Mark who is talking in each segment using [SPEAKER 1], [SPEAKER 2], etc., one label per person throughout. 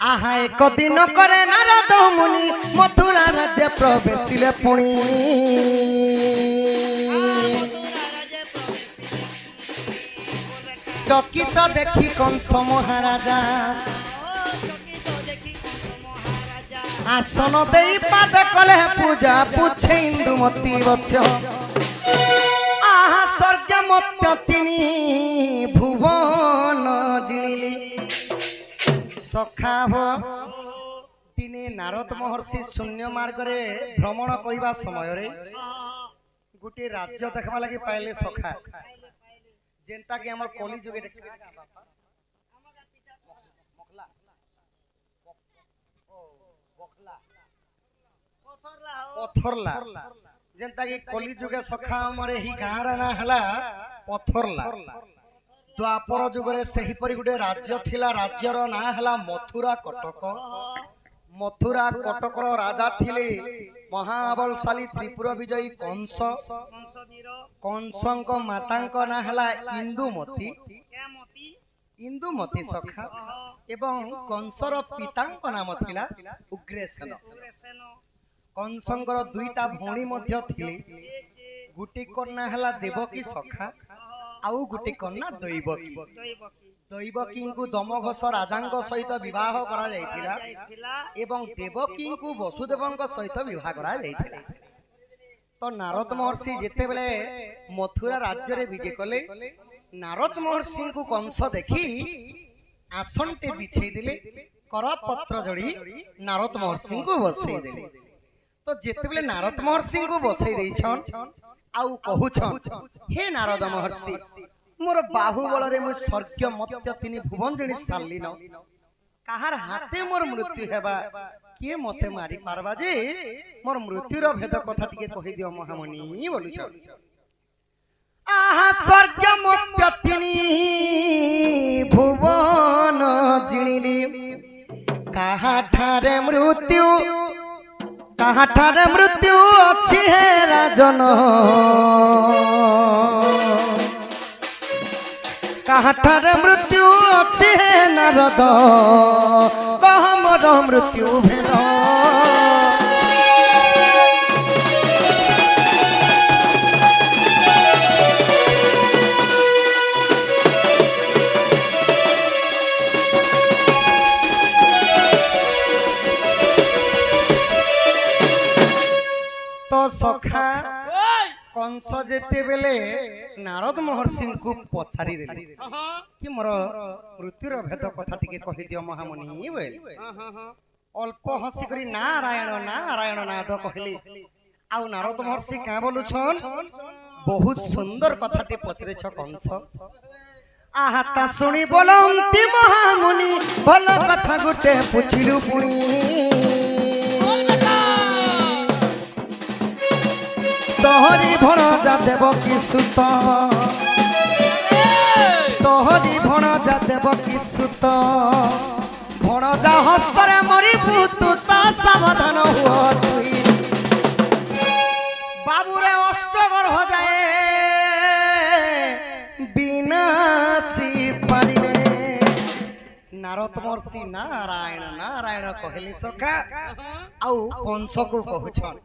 [SPEAKER 1] आहा एक दिन करे नारद मुनि मथुरा राज्य प्रवेशिले पुणी चकित देखी कंस महाराजा आसन दे पाद कले पूजा पूछे इंदुमती वत्स आहा स्वर्गमत्य तिनी भुवन जिणिली सखा हो दिने नारद महर्षि शून्य मार्ग रे भ्रमण करिबा समय रे गोटे राज्य देखबा लागि पाइले सखा जेंता कि हमर कली जुगे पथरला जेंता कि कली जुगे सखा हमर ही गाँव रे ना हला पथरला द्वापर जुगरे सही परि गुटे राज्य थिला राज्यर ना हला मथुरा कटक मथुरा कटकर राजा थिले महाबलशाली त्रिपुर विजयी कंस कंसंक मातांक ना हला इंदुमती इंदुमती सखा एवं कंसर पितांक नाम थिला उग्रसेन कंसंकर दुईटा भौणी मध्य थिले गुटी कन्या हला देवकी सखा आउ गुटी कन्या दैवकी दैवकी को दमघोष राजांक सहित विवाह करा जायतिला एवं देवकी को वसुदेवंक सहित विवाह करा जायतिला तो नारद महर्षि जेते बेले मथुरा राज्य रे विजय कले नारद महर्षि को कंस देखी आसनटे बिछे दिले कर पत्र जड़ी नारद महर्षि को बसई दिले तो जेते बेले नारद महर्षि को बसई देछन आउ कहूछन हे नारद महर्षि मोर बाहुबल रे मु स्वर्ग मत्य तिनी भुवन जणी सालिन काहार हाथे मोर मृत्यु हेबा के मते मारी पारबा जे मोर मृत्युर भेद कथा टिके कहि दियो महामुनि बोलुछ आहा स्वर्ग मत्य तिनी भुवन जिणिली काहा ठारे मृत्यु अछि हे राजन काहाठारे मृत्यु अछि हे नारद कह मोर मृत्यु भेद तो सखा कंस जेते बेले नारद महर्षि को पछारी देले कि मोर मृत्युर भेद कथा टिके कहि दियो महामुनि बोल अल्प हसी करी नारायण नारायण नाद कहले आउ नारद महर्षि का बोलुछन बहुत सुंदर कथाटी पचरे छ कंस आहा ता सुनी बोलंती महामुनि भल कथा गुटे पुछिलु पुणी तोहरी भणजा देवकी सुत तोहरी भणजा देवकी सुत भणजा हस्तरे मरिबु तू ता सावधान हुआ तुई बाबूरे अष्टगर्भ जाए विनाशी पारिले नारद महर्षि नारायण नारायण कहली सखा आउ कंस को कहछन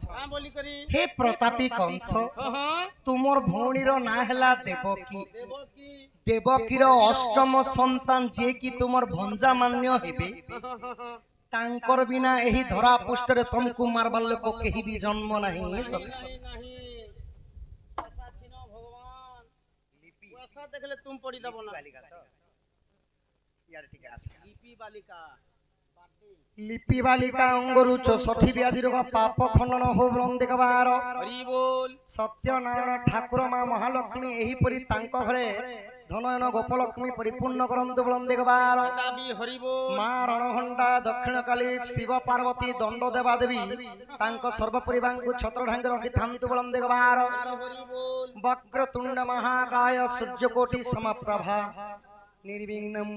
[SPEAKER 1] हे प्रतापी कंस तुमर भौणीर ना हला देवकी देवकीर अष्टम संतान जे कि तुमर भंजा मान्य हेबे तांकर बिना एही धरा पुष्ट रे तुमको मारबार लोक केही भी जन्म नहीं सखा भगवान देखले तुम पड़ी दबो ना लिपि बालिका अंगरु 64 व्याधि रोग पाप खंडन हो देखबार सत्यनारायण ठाकुर मां महालक्ष्मी एही परि तांक घरे धनयन गोपलक्ष्मी परिपूर्ण करंतु बलम देखबार मां रणघंटा दक्षिण काली शिव पार्वती दंड देवा देवी तांक सर्व परिवांकु छत्र ढांग रखि थांतु बलम देखबार वक्रतुंड महाकाय सूर्यकोटि समप्रभा निर्विघ्नं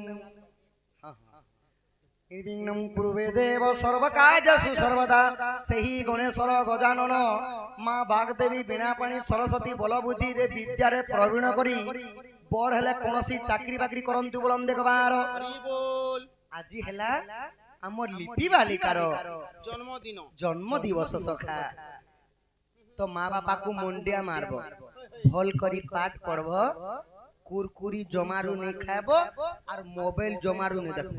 [SPEAKER 1] निर्विघ्नं कुरुवे देव सर्वकार्येषु सर्वदा सही गणेश्वर गजानन मां बागदेवी बीणापाणी सरस्वती बलबुद्धि रे विद्या रे प्रवीण करी बड़ हेले कोनोसी चाकरी बाकरी करंतु बोलम देखबार आज हेला आम लिपि बालिकार जन्म दिवस सखा तो माँ बापा को मुंडिया मारब भल करी पाठ पढ़ब कुरकुरी जमारू नहीं खाएब और मोबाइल जमारू नहीं देखब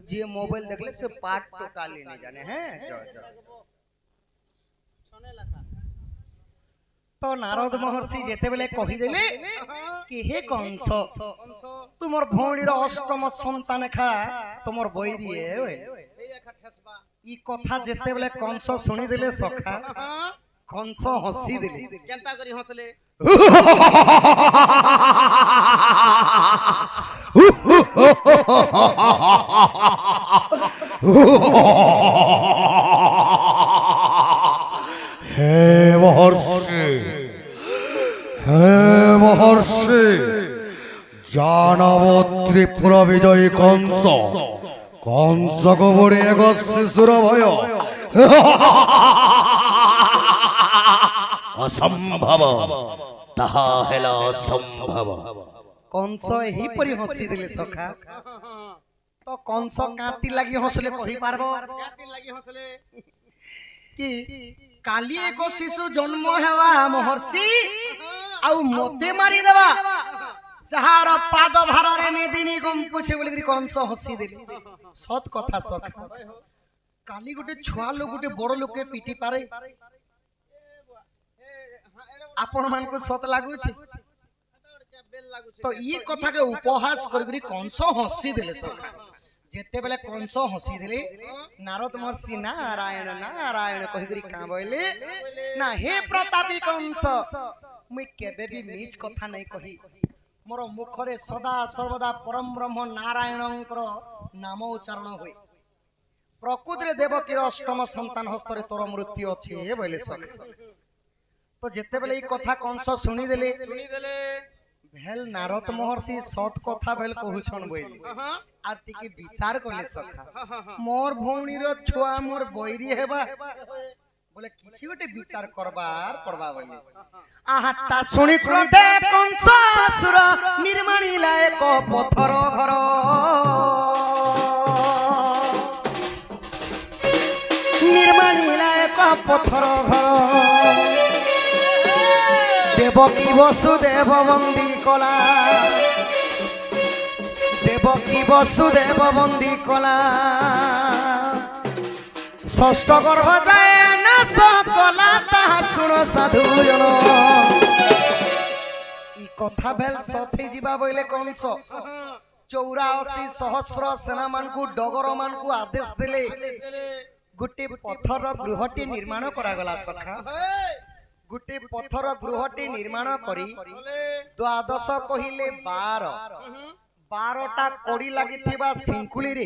[SPEAKER 1] जे मोबाइल देखले से पाठ टोटाली नहीं जाने हैं तो नारद महर्षि जेते बेले कहि देले कि हे कंस तुमर भौणीर अष्टम संतान खा तुमर बैरी है ई कथा जेते बेले कंस सुनी देले सखा कंस हसी देले
[SPEAKER 2] केनता करी हसले
[SPEAKER 3] हे महर्षि जानव त्रिपुरा विजयी कंस कंस को बड़े एक शिशुर भय असंभव ताहा हेला असंभव
[SPEAKER 1] कंस एही परि हसी देले सखा तो कंस काती लागि हसले कहि पारबो
[SPEAKER 2] काती लागि हसले
[SPEAKER 1] कि काली एक शिशु जन्म हेवा महर्षि आउ मते मारी देवा जहार पाद भार रे मेदिनी गम पुछे बोली कंस हसी देली सत कथा सखा काली गुटे छुआ लोग गुटे बड़ लोक के पिटी पारे आपण मान को सत लागु छी तो ये कथा के उपहास करी कंस हसी देले सखा जेते बेले कंस हसी देले नारद महर्षि नारायण नारायण कहि करी का बोले ना हे प्रतापी कंस मुई केबे भी नीच कथा नहीं कही मोर मुखरे सदा सर्वदा परम ब्रह्म नारायणकर नाम उच्चारण होई प्रकृति रे देवकी अष्टम संतान हस्तरे तोर मृत्यु अछि बोले सखा तो जेते बेले ई कथा कंस सुनी देले भेल नारद महर्षि सत कथा भेल कहूछन बोली आर टिके विचार करले सखा मोर भौणी रो छुआ मोर बैरी हेबा बोले किछि गोटे विचार करबार पड़बा बोली आहा ता सुनी क्रोधे कंस असुर निर्मणी लाए को पथर घर निर्मणी लाए को पथर घर देवकी वसुदेव बंदी कला देवकी वसुदेव बंदी कला षष्ठ गर्भ जाए नाश कला ताहा शुण साधु जन ई कथा भेल सथी जीवा बोले कंस 84 सहस्र सेना मान को डगर मान को आदेश देले गुटे पत्थर गृहटी निर्माण करा गला सखा गुटे पत्थर गृहटी निर्माण करी द्वादश कहिले 12टा कड़ी लागिथिबा सिंकुली रे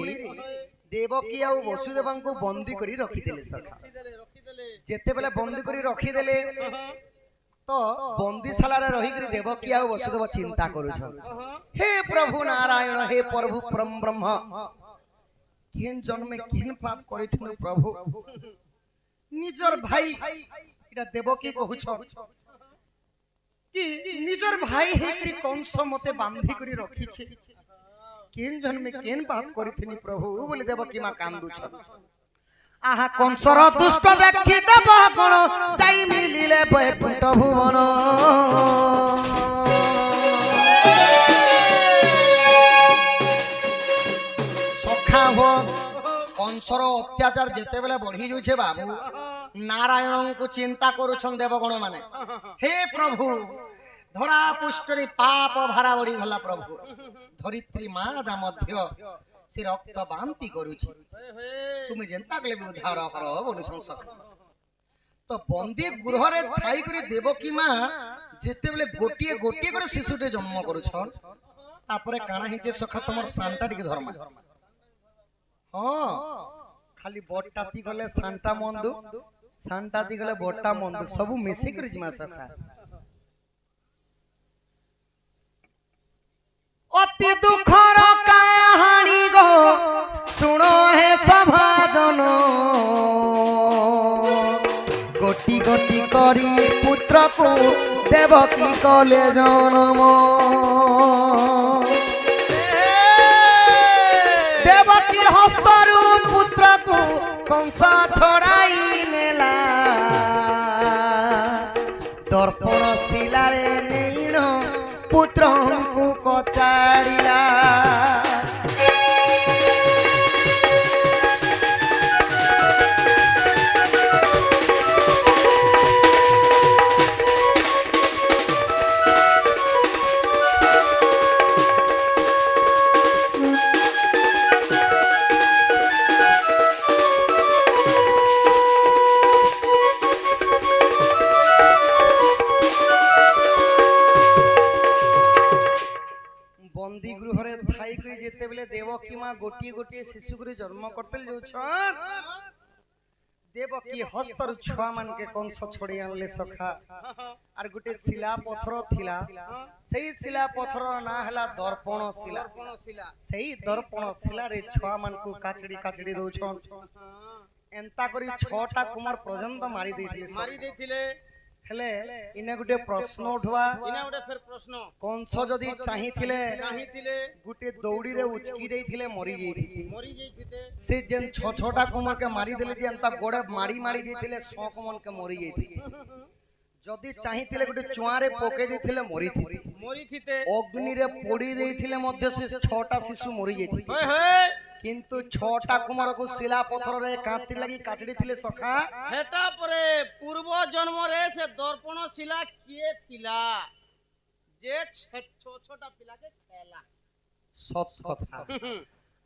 [SPEAKER 1] देवकी आ वसुदेव को बंदी करी रखी देले सखा जेते बेले बंदी करी रखी देले तो बंदीशाला रे रही करी देवकी आ वसुदेव चिंता करू छ हे प्रभु नारायण हे प्रभु परम ब्रह्म केन जन्म में केन पाप करिथिनु प्रभु निजर भाई देवकी कहूछ कि निजर भाई हेकरी कंस मते बांधी करी रखी छे केन जन में केन पाप करिथिनी प्रभु बोली देवकी मा कांदु छ आहा कंसर दुष्ट देखि देव गण जाई मिलिले बैकुंठ भुवन सखा हो कंसर अत्याचार जेते बेले बढ़ी जुछे बाबू नारायण को चिंता करुछन देवगण माने हे प्रभु धरा पुष्टरी पाप भारा बढ़ी गला प्रभु धरित्री मादा मध्य से रक्त बांति करुछि तुम जेंता कले उद्धार करो बोलु संसक तो बंदी गृह रे थाई करी देवकी मां जेते बेले गोटिए गोटिए करे शिशुटे जन्म करुछन तापरे काना हिचे सखा तमर सांता टिके धर्म हां खाली बटटाती गले सांता मंदु सांता दी गले बट्टा मंदु सब मिसी कर जिमा सखा अति दुखर कहानी गो सुनो हे सभाजन गोटी गोटी करी पुत्र को देवकी कले जन्म देवकी हस्तरु पुत्र ଛାଡ଼ିଲା। বন্দী গৃহরে থাইকি যেতেবেলে দেবকী মা গোটিয়ে গোটিয়ে শিশুগুরি জন্ম করতে যাচ্ছন, দেবকী হস্তর ছুয়া মানকে কংস ছড়ি আনলে সখা। আর গোটে শিলা পথর থিলা, সেই শিলা পথর না হেলা দর্পণ শিলা। সেই দর্পণ শিলারে ছুয়া মানকু কাচড়ি কাচড়ি দউছন। এন্তা করি 6টা কুমার পর্যন্ত মারি ଦେଇଥିଲେ। হেলে ইনে গোটে প্রশ্ন উঠবা, কংস যদি চাহিଥିଲେ গোটে দৌড়িরে উচকি ଦେଇଥିଲେ মরি যাইতিতে। সে যেন 6টা কুমারকে মারি দেলে যে এন্তা গোড়ে মারি মারি যাইଥିଲେ 100 কুমারকে মরি যাইতিতে। যদি চাহিଥିଲେ গোটে চুয়ারে পকাই ଦେଇଥିଲେ মরিথিতে। অগ্নিরে পড়ি ଦେଇଥିଲେ মধ্য সে 6টা শিশু মরি যাইতিতে। কিন্তু 6টা কুমারକୁ শিলা পথରରେ কাঁতি লাগি কাচড়ি ଥିଲେ সখা।
[SPEAKER 2] হেটা পরে পূর্ব জন্মরে সে দর্পণ শিলা কিয়ে থিলা যে 6টা পিলাকে খেলা।
[SPEAKER 1] সৎ কথা।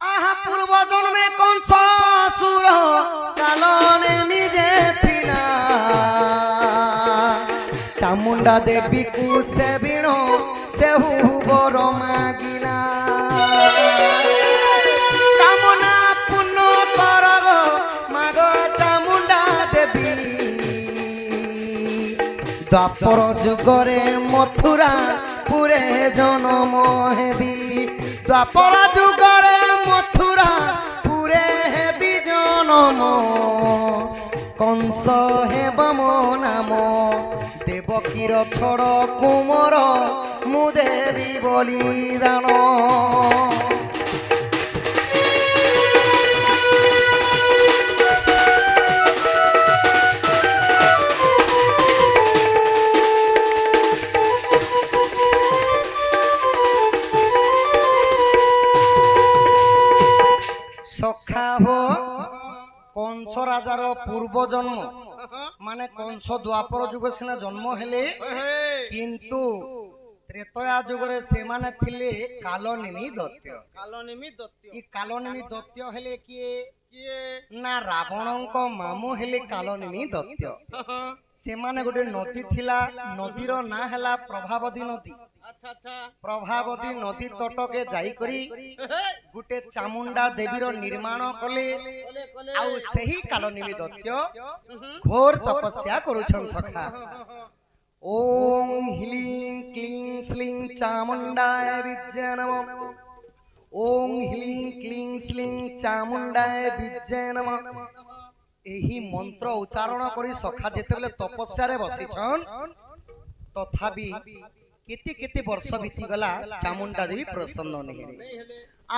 [SPEAKER 1] আহা পূর্ব জন্মে কংস অসুর কালনে নিজে থিলা। চামুন্ডা দেবী কু সে বিণ সেহু বর মাগিলা। কামনা পূর্ণ করব মাগ চামুন্ডা দেবী। দ্বাপর যুগরে মথুরা পুরে জনম হেবি। দ্বাপর যুগরে মথুরা পুরে হেবি জনম। কংস হেব মো নাম। দেবকীর ছড় কুমর মু দেবী বলিদান। সখা হো কংস রাজার পূর্ব জন্ম মানে কংস দ্বাপর যুগ সিনা জন্ম হেলে, কিন্তু ত্রেতয়া যুগরে সেমানে থিলে কালনেমী দৈত্য। ই কালনেমী দৈত্য হেলে কিয়ে না রাবণଙ୍କ মামু হেলে কালনেমী দৈত্য। সেমানে গোটে নদী থিলা, নদীর না হেলা প্রভাবতী নদী। প্রভাবতী নদী তটকে যাই করি গোটে চামুন্ডা দেবীর নির্মাণ কলে। আউ সেই কালনেমী দৈত্য ঘোর তপস্যা করুছন সখা। ওম হ্লিং ক্লিং শ্লিং চামুন্ডায় বিদ্যে নমঃ। ওম হ্লিং ক্লিং শ্লিং চামুন্ডায় বিদ্যে নমঃ। ଏହି ମନ୍ତ୍ର ଉଚ୍ଚାରଣ କରି ସଖା ଯେତେବେଳେ ତପସ୍ୟାରେ ବସିଛନ୍, ତଥାପି କେତେ କେତେ ବର୍ଷ ବିତିଗଲା ଚାମୁଣ୍ଡା ଦେବୀ ପ୍ରସନ୍ନ ନେହେଲେ।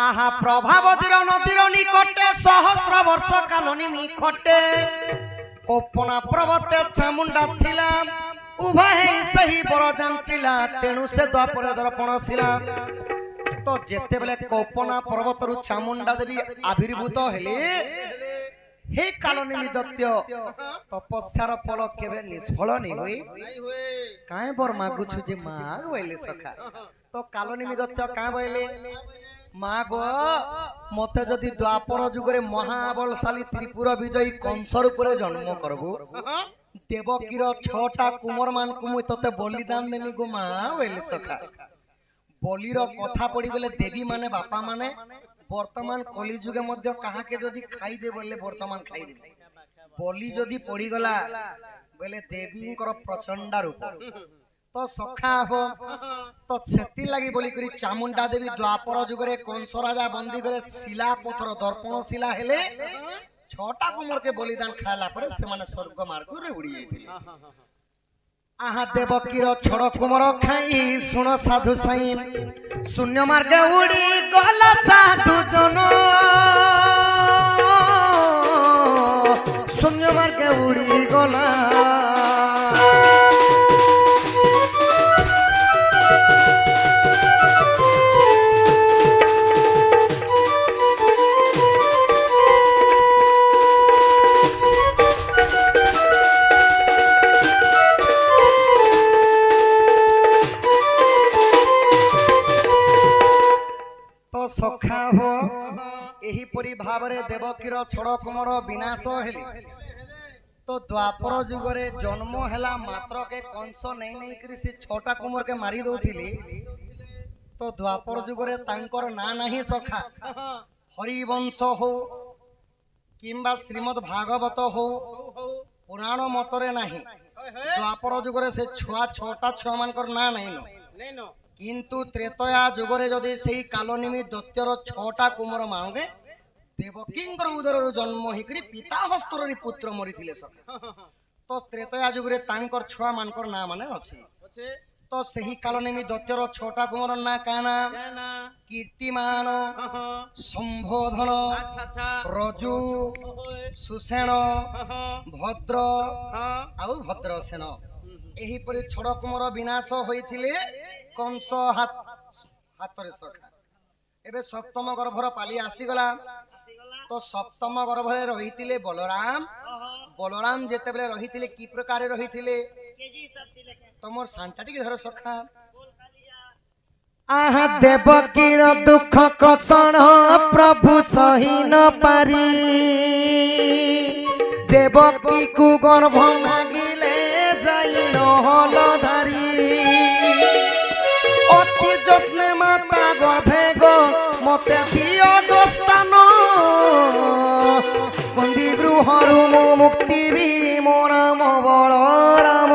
[SPEAKER 1] আহা প্রভাবতীর নদীর নিকটে সহস্র বর্ষ কালনি নিকটে কোপনা পর্বতে চামুন্ডা থিলা। উভয় সেই বড় জানছিলা, তেণু সে দ্বাপরে দর্পণ ছিলা। তো যেতেবেলে কোপনা পর্বতরু চামুন্ডা দেবী আবির্ভূত হেলে, হে কালনেমী দৈত্য তপস্যার ফল কেবে নিষ্ফল নেই হই। কায় বর মাগুছু যে মাগ বইলে সখা। তো কালনেমী দৈত্য কাঁ বইলে, মা গো মতে যদি দ্বাপর যুগরে মহাবলশালী ত্রিপুর বিজয়ী কংসর উপরে জন্ম করবো, দেবকীর 6টা কুমর মানকু মুই তোতে বলিদান দেমি গো মা বইলে সখা। বলির কথা পড়ি গলে দেবী মানে বাপা মানে বর্তমান কলি যুগে মধ্যে কাহাকে যদি খাই দে বললে বর্তমান খাই দেবে। বলি যদি পড়ি গলা বলে দেবীঙ্কর প্রচন্ডা রূপ। তো সখা হব তো সেতি লাগি বলি করি চামুন্ডা দেবী দ্বাপর যুগরে কংস রাজা বন্দী করে শিলা পথর দর্পণ শিলা হেলে 6টা কুমরকে বলিদান খাইলা পরে সেমানে স্বর্গ মার্গরে উড়ি যাইতিলে। আহা দেবকীর ছড় কুমর খাই শুণ সাধু সাই, শূন্য মার্গে উড়ি গলা সাধু জন। শূন্য মার্গে উড়ি গলা କିପରି ଭାବରେ ଦେବକୀର ଛଡ଼ କୁମର ବିନାଶ ହେଲେ तो द्वापर जुगरे जन्म हैला मात्र के कंस नहीं नहीं करी से छोटा कुमर के मारी दउथिले तो द्वापर जुगरे तांकर ना नहीं सखा हरिवंश हो किंबा श्रीमद् भागवत हो पुराण मतरे नहीं द्वापर जुगरे से छुआ छोटा छुआ मानकर ना नहीं नो किंतु त्रेतया जुगरे जदि सेही कालनिमि दैत्यर छोटा कुमर मानगे देवकींकर उदररु जन्म होकरी पिता हस्तररी पुत्र मरिथिले सखा तो त्रेतया जुगरे तांकर छुआ मानकर ना माने अछि तो सही कालनेमि दैत्यर छोटा कुमर ना काना कीर्तिमान संबोधन रजु सुसेन भद्र आउ भद्रसेन एही परि छड़ कुमर विनाश होइथिले कंस हातरे सखा एबे सप्तम गर्भर पाली आसीगला तो सप्तम गर्भरे रहिथिले बलराम बलराम जेतेबेले रहिथिले की प्रकार रहिथिले तमोर शांता टिके धर सखा आहा देवकीर दुख कषण प्रभु सही न पारी देवकी को गर्भ मागिले जाई नहल धारी अति যত্নে माता गर्भे गो मते बियोग स्थान बंदी गृहरु मुक्ति भी मो नाम बलराम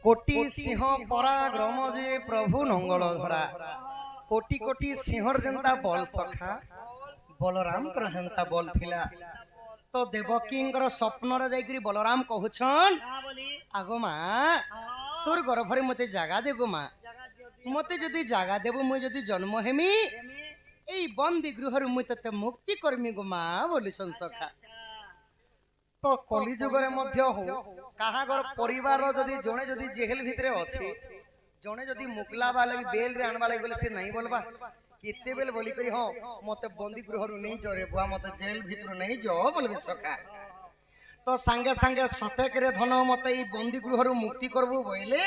[SPEAKER 1] कोटी सिंह पराक्रम जे प्रभु नंगल धरा कोटी कोटी सिंहर जनता बल सखा बलराम कर हेंता बल थिला तो देवकींकर स्वप्न रे जाईकरी बलराम कहउछन आगो मा तोर गर्भ रे मते जागा देबो मा मते जदी जागा देबो मुई जदी जन्म हेमी एई बंदी गृहरु मुई तते मुक्ति करमी गो मा बोलिसन सखा तो कली जुगरे मध्य हो काहागर परिवार जदी जणे जदी जेल भितरे अछि जणे जदी मुकला वाला बेल रे आनबा लागि बोले से नहीं बोलबा केते बेल बोली करी हो मते बंदी गृहरु नहीं जरे बुआ मते जेल भितर नहीं जो बोलबे सका तो संगे संगे सतेक रे धन मते ई बंदी गृहरु मुक्ति करबो बोले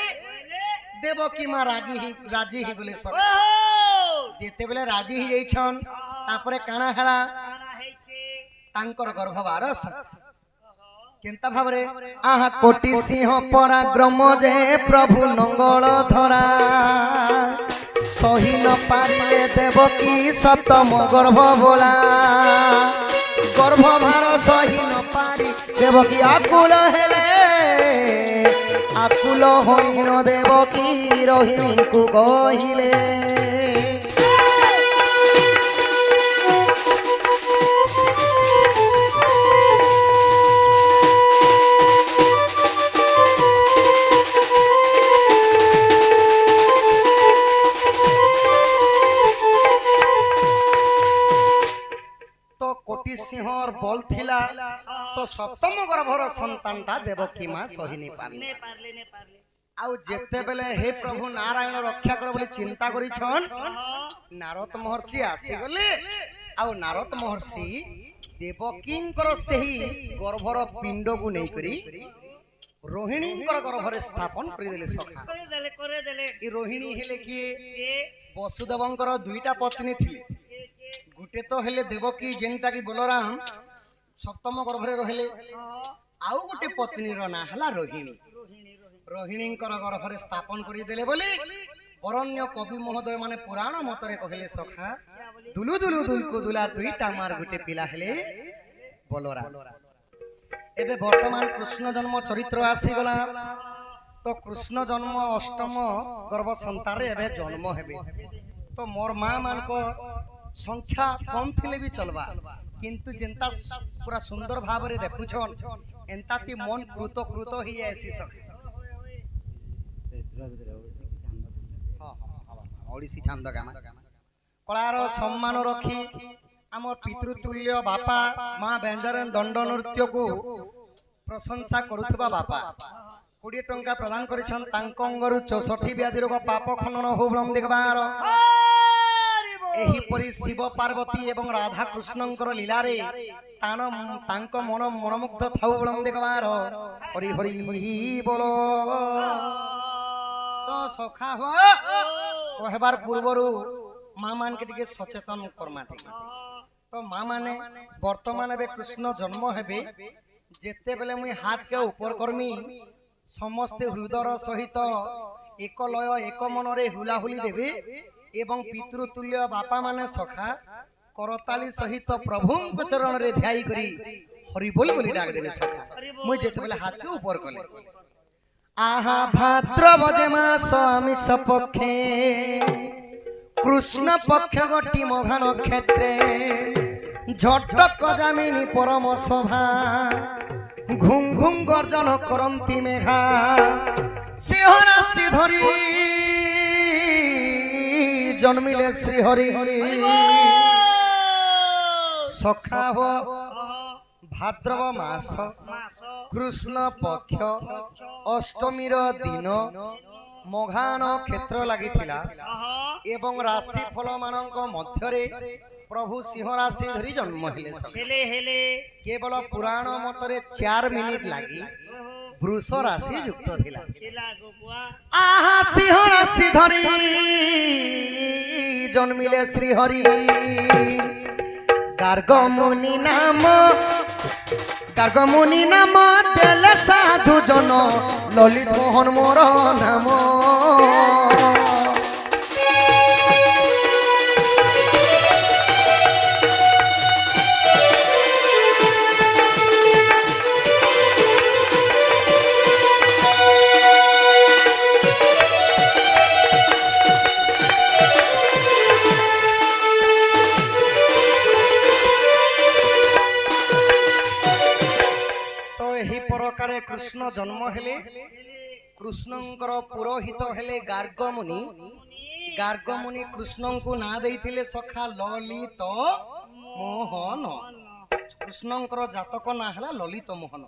[SPEAKER 1] देवकी मा राजी ही गले सका जेते बेले राजी ही जाइछन तापरे काना हला तांकर गर्भवार केंता भावरे आहा कोटि सिंह पराक्रम जे प्रभु नंगल धरा सही न पारिले देवकी सप्तम गर्भ बोला गर्भ भार सही न पारी देवकी आकुल हेले आकुल होइन देवकी रोहिणी को कहिले सिंहर बल थिला तो सप्तम गर्भर संतानटा देवकी मां सही नहीं पारले आउ जेते बेले हे प्रभु नारायण रक्षा कर बोली चिंता करी छन नारद महर्षि आसी गले आउ नारद महर्षि देवकींकर सही गर्भर पिंड को नहीं करी रोहिणींकर गर्भरे स्थापन कर देले सखा करे देले ई रोहिणी हेले कि वसुदेवंकर दुईटा पत्नी थी गुटे तो हेले देवकी जेनटा की बलराम सप्तम गर्भरे रहले आउ गुटे पत्नी रो ना हला रोहिणी रोहिणींकर गर्भरे स्थापन करि देले बोली परण्य कवि महोदय माने पुराण मतरे कहले सखा दुलु दुलु दुलकु दुला दुईटा मार गुटे पिला हेले बलराम एबे वर्तमान कृष्ण जन्म चरित्र आसी गला तो कृष्ण जन्म अष्टम गर्भ संतान रे एबे जन्म हेबे तो मोर मां मान को संख्या कम थिले भी चलबा किंतु जेंता पूरा सुंदर भाव रे देखुछन एंता ती मन कृत कृत ही ऐसी सके ओडिसी छंद गामा कलार सम्मान रखी आम पितृतुल्य बापा मां व्यंजन दंड नृत्य को प्रशंसा करुथबा बापा 20 टंका प्रदान करिछन तांक अंगरु 64 व्याधि रोग पाप खनन हो ब्रह्म देखबार ଏହିପରି ଶିବ ପାର୍ବତୀ ଏବଂ ରାଧା କୃଷ୍ଣଙ୍କର ଲୀଳାରେ ତାଙ୍କ ମନ ମନମୁଗ୍ଧ ଥାଉ ବଳମ୍ ଦେଖବାର ହରି ହରି ବୋଲ ତ ସଖା ହୋ କହିବାର ପୂର୍ବରୁ ମା ମାନକେ ଟିକେ ସଚେତନ କର୍ମା ଟିକେ ତ ମା ମାନେ ବର୍ତ୍ତମାନ ଏବେ କୃଷ୍ଣ ଜନ୍ମ ହେବେ ଯେତେବେଳେ ମୁଇଁ ହାତ କେ ଉପର କର୍ମି ସମସ୍ତେ ହୃଦୟର ସହିତ ଏକ ଲୟ ଏକ ମନରେ ହୁଲାହୁଲି ଦେବେ ଏବଂ ପିତୃତୁଲ୍ୟ ବାପା ମାନେ ସଖା କରତାଳି ସହିତ ପ୍ରଭୁଙ୍କ ଚରଣରେ ଧ୍ୟାଇ କରି ହରି ବୋଲ ବୋଲି ଡାକ ଦେବେ ସଖା ମୁଇଁ ଯେତେବେଳେ ହାତ କେ ଉପର କଲେ আহা ভাদ্রবজে মাস আমিষ পক্ষে কৃষ্ণ পক্ষ গটি মঘা নক্ষত্রে ঝটক যামিনী পরম শোভা ঘুম ঘুম গর্জন করন্তি মেঘা সিংহরাশি ধরি জন্মিলে শ্রীহরি সখা হো ভাদ্রব মাস কৃষ্ণ পক্ষ অষ্টমীর দিন মঘা নক্ষত্র লাগিଥିଲା এবং রাশি ফল মানଙ୍କ ମଧ୍ୟରେ প্রভু সিংহ রাশি ধরি জন্ম হেলে কেবল পুরাণ মতরে 4 মিনিট লাগি বৃষ রাশি যুক্ত থিলা আহা সিংহ রাশি ধরি জন্মিলে শ্রী হরি গার্গমুনি নাম দেলে সাধু জন ললিত মোহন মোর নাম কৃষ্ণ জন্ম হেলে কৃষ্ণঙ্কর পুরোহিত হেলে গার্গমুনি কৃষ্ণଙ୍କୁ না ଦେଇଥିଲେ সখা ললিত মোহন কৃষ্ণঙ্কর জাতক না হেলা ললিত মোহন